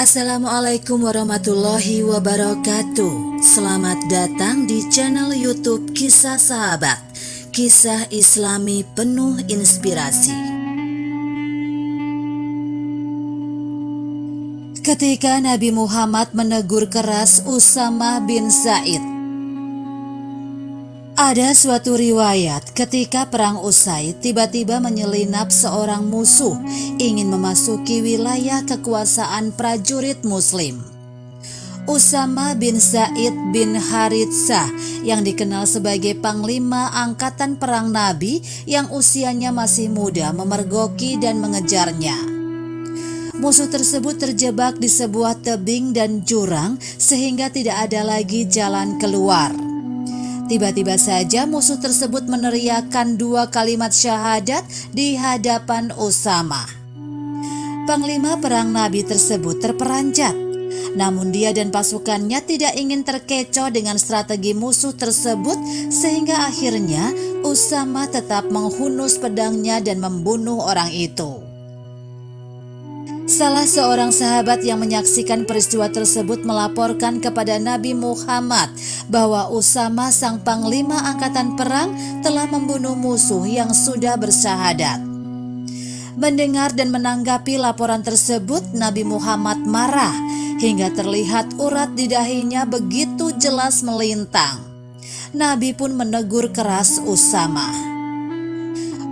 Assalamualaikum warahmatullahi wabarakatuh. Selamat datang di channel YouTube Kisah Sahabat, kisah Islami penuh inspirasi. Ketika Nabi Muhammad menegur keras Usamah bin Zaid. Ada suatu riwayat ketika perang Usaid tiba-tiba menyelinap seorang musuh ingin memasuki wilayah kekuasaan prajurit muslim. Usamah bin Zaid bin Haritsah yang dikenal sebagai panglima angkatan perang Nabi yang usianya masih muda memergoki dan mengejarnya. Musuh tersebut terjebak di sebuah tebing dan jurang sehingga tidak ada lagi jalan keluar. Tiba-tiba saja musuh tersebut meneriakkan 2 kalimat syahadat di hadapan Usamah. Panglima perang Nabi tersebut terperanjat, namun dia dan pasukannya tidak ingin terkecoh dengan strategi musuh tersebut sehingga akhirnya Usamah tetap menghunus pedangnya dan membunuh orang itu. Salah seorang sahabat yang menyaksikan peristiwa tersebut melaporkan kepada Nabi Muhammad bahwa Usamah sang panglima angkatan perang telah membunuh musuh yang sudah bersyahadat. Mendengar dan menanggapi laporan tersebut, Nabi Muhammad marah hingga terlihat urat di dahinya begitu jelas melintang. Nabi pun menegur keras Usamah.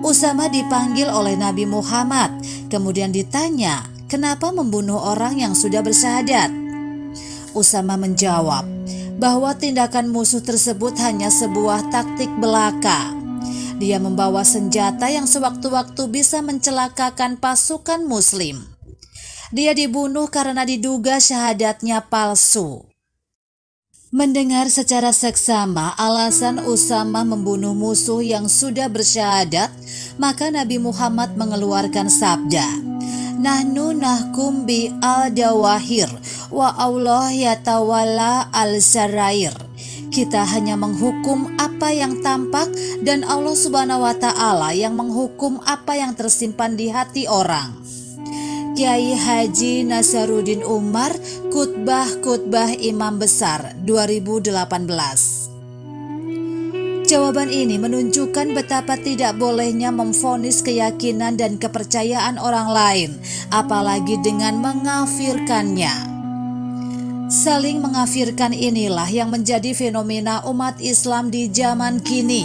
Usamah dipanggil oleh Nabi Muhammad, kemudian ditanya, "Kenapa membunuh orang yang sudah bersyahadat?" Usamah menjawab bahwa tindakan musuh tersebut hanya sebuah taktik belaka. Dia membawa senjata yang sewaktu-waktu bisa mencelakakan pasukan muslim. Dia dibunuh karena diduga syahadatnya palsu. Mendengar secara seksama alasan Usamah membunuh musuh yang sudah bersyahadat, maka Nabi Muhammad mengeluarkan sabda, "Nahnu nahkum bi al-dawahir wa Allah yatawalla al-sarair." Kita hanya menghukum apa yang tampak dan Allah Subhanahu wa Ta'ala yang menghukum apa yang tersimpan di hati orang. Kiai Haji Nasaruddin Umar, Khutbah Imam Besar 2018. Jawaban ini menunjukkan betapa tidak bolehnya memvonis keyakinan dan kepercayaan orang lain, apalagi dengan mengafirkannya. Saling mengafirkan inilah yang menjadi fenomena umat Islam di zaman kini.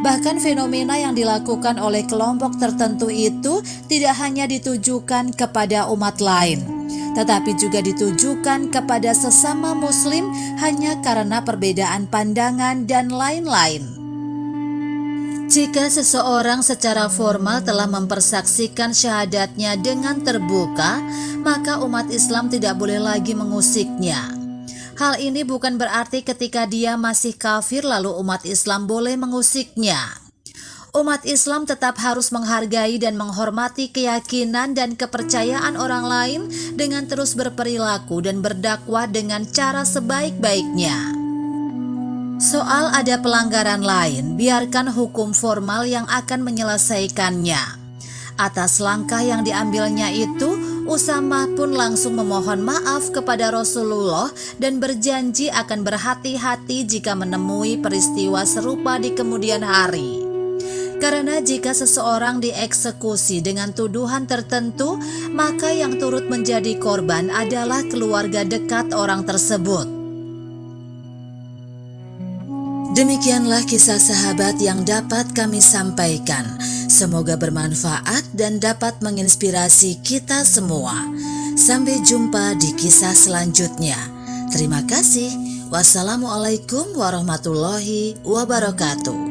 Bahkan fenomena yang dilakukan oleh kelompok tertentu itu tidak hanya ditujukan kepada umat lain, tetapi juga ditujukan kepada sesama muslim hanya karena perbedaan pandangan dan lain-lain. Jika seseorang secara formal telah mempersaksikan syahadatnya dengan terbuka, maka umat Islam tidak boleh lagi mengusiknya. Hal ini bukan berarti ketika dia masih kafir lalu umat Islam boleh mengusiknya. Umat Islam tetap harus menghargai dan menghormati keyakinan dan kepercayaan orang lain dengan terus berperilaku dan berdakwah dengan cara sebaik-baiknya. Soal ada pelanggaran lain, biarkan hukum formal yang akan menyelesaikannya. Atas langkah yang diambilnya itu, Usamah pun langsung memohon maaf kepada Rasulullah dan berjanji akan berhati-hati jika menemui peristiwa serupa di kemudian hari. Karena jika seseorang dieksekusi dengan tuduhan tertentu, maka yang turut menjadi korban adalah keluarga dekat orang tersebut. Demikianlah kisah sahabat yang dapat kami sampaikan. Semoga bermanfaat dan dapat menginspirasi kita semua. Sampai jumpa di kisah selanjutnya. Terima kasih. Wassalamualaikum warahmatullahi wabarakatuh.